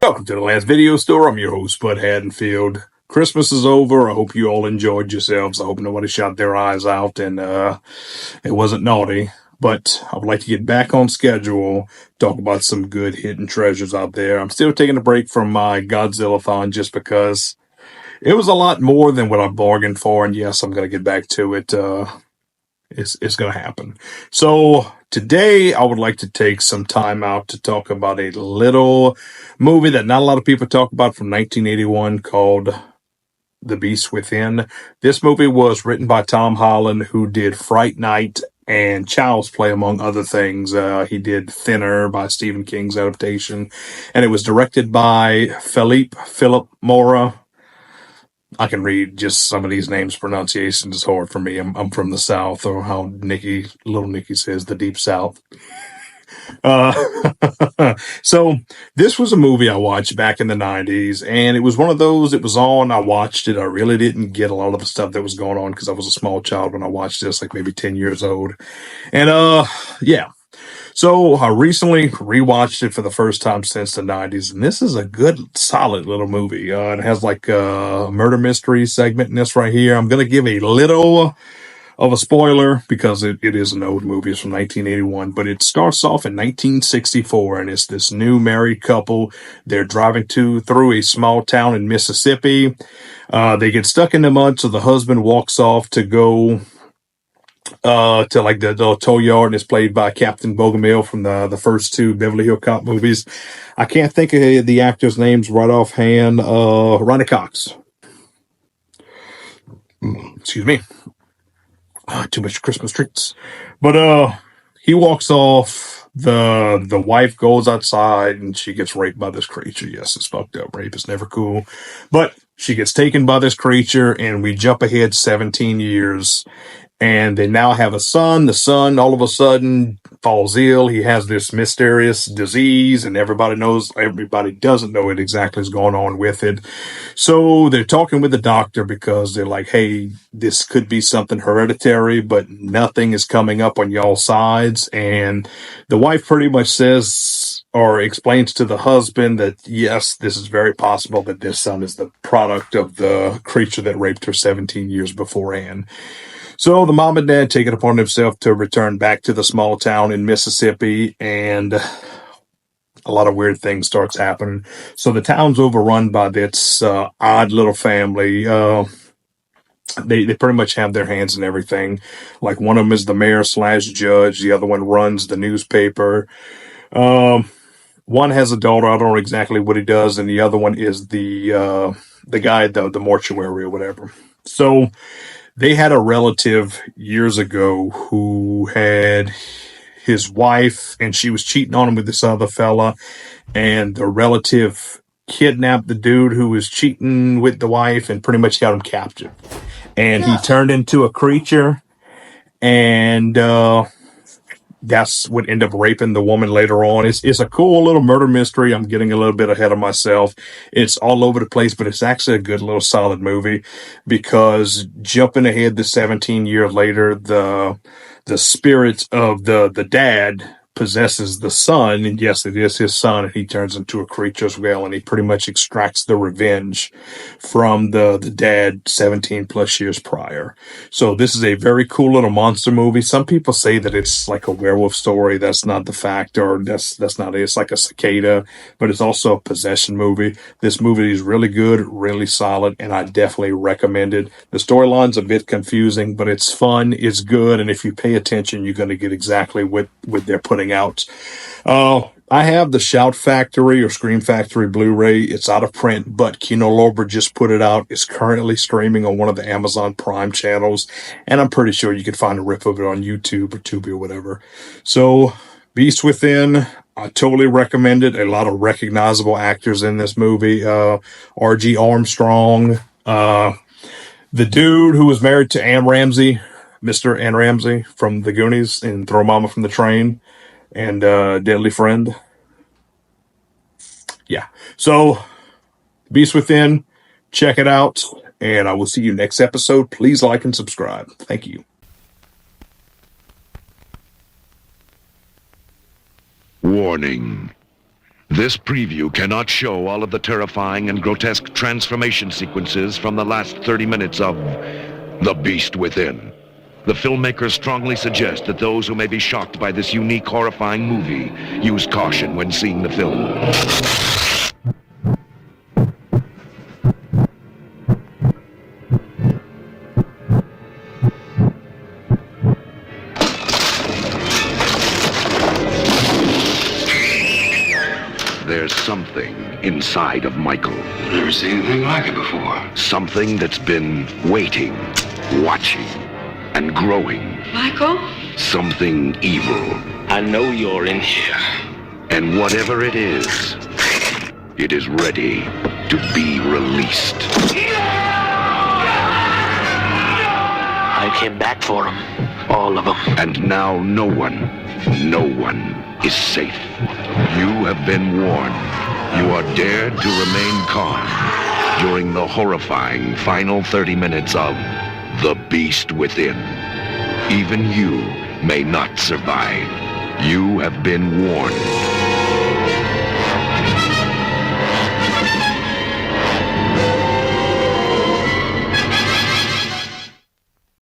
Welcome to the Last Video Store. I'm your host, Bud Haddonfield. Christmas is over. I hope you all enjoyed yourselves. I hope nobody shot their eyes out and it wasn't naughty. But I would like to get back on schedule, talk about some good hidden treasures out there. I'm still taking a break from my Godzilla-thon just because it was a lot more than what I bargained for. And yes, I'm going to get back to it. It's going to happen. So today I would like to take some time out to talk about a little movie that not a lot of people talk about from 1981 called The Beast Within. This movie was written by Tom Holland, who did Fright Night and Child's Play, among other things. He did Thinner by Stephen King's adaptation, and it was directed by Philip Mora. I can read just some of these names. Pronunciation is hard for me. I'm from the South, or how little Nicky says, the Deep South. Uh, so this was a movie I watched back in the 90s, and it was one of those, it was on, I watched it. I really didn't get a lot of the stuff that was going on because I was a small child when I watched this, like maybe 10 years old. And yeah. So I recently rewatched it for the first time since the 90s, and this is a good, solid little movie. It has like a murder mystery segment in this right here. I'm going to give a little of a spoiler because it is an old movie. It's from 1981, but it starts off in 1964, and it's this new married couple. They're driving through a small town in Mississippi. They get stuck in the mud, so the husband walks off to go to like the tow yard, and it's played by Captain Bogomil from the first two Beverly Hill Cop movies. I can't think of the actors' names right offhand. Ronnie Cox. Excuse me. Too much Christmas treats. But he walks off. The wife goes outside and she gets raped by this creature. Yes, it's fucked up. Rape is never cool. But she gets taken by this creature, and we jump ahead 17 years. And they now have a son. The son all of a sudden falls ill. He has this mysterious disease, and everybody doesn't know what exactly is going on with it. So they're talking with the doctor because they're like, hey, this could be something hereditary, but nothing is coming up on y'all sides. And the wife pretty much says or explains to the husband that, yes, this is very possible that this son is the product of the creature that raped her 17 years beforehand. So the mom and dad take it upon themselves to return back to the small town in Mississippi, and a lot of weird things starts happening. So the town's overrun by this odd little family. They pretty much have their hands in everything. Like, one of them is the mayor / judge. The other one runs the newspaper. One has a daughter. I don't know exactly what he does, and the other one is the guy, the mortuary or whatever. So they had a relative years ago who had his wife, and she was cheating on him with this other fella, and the relative kidnapped the dude who was cheating with the wife and pretty much held him captive. And he turned into a creature, and that's what ended up raping the woman later on. It's a cool little murder mystery. I'm getting a little bit ahead of myself. It's all over the place, but it's actually a good little solid movie because jumping ahead to 17 years later, the spirit of the dad possesses the son, and yes, it is his son, and he turns into a creature as well, and he pretty much extracts the revenge from the dad 17 plus years prior. So this is a very cool little monster movie. Some people say that it's like a werewolf story. That's not the fact, or that's not it. It's like a cicada, but it's also a possession movie. This movie is really good, really solid, and I definitely recommend it. The storyline's a bit confusing, but it's fun, it's good, and if you pay attention, you're going to get exactly what they're putting out. I have the Shout Factory or Scream Factory Blu-ray. It's out of print, but Kino Lorber just put it out. It's currently streaming on one of the Amazon Prime channels, and I'm pretty sure you can find a rip of it on YouTube or Tubi or whatever. So, Beast Within, I totally recommend it. A lot of recognizable actors in this movie. R.G. Armstrong, the dude who was married to Anne Ramsey, Mr. Anne Ramsey from The Goonies and Throw Mama from the Train, and Deadly Friend. Yeah. So, Beast Within, check it out, and I will see you next episode. Please like and subscribe. Thank you. Warning. This preview cannot show all of the terrifying and grotesque transformation sequences from the last 30 minutes of The Beast Within. The filmmakers strongly suggest that those who may be shocked by this unique, horrifying movie use caution when seeing the film. There's something inside of Michael. Never seen anything like it before. Something that's been waiting, watching, and growing. Michael? Something evil. I know you're in here. And whatever it is ready to be released. I came back for them. All of them. And now no one is safe. You have been warned. You are dared to remain calm during the horrifying final 30 minutes of The Beast Within. Even you may not survive. You have been warned.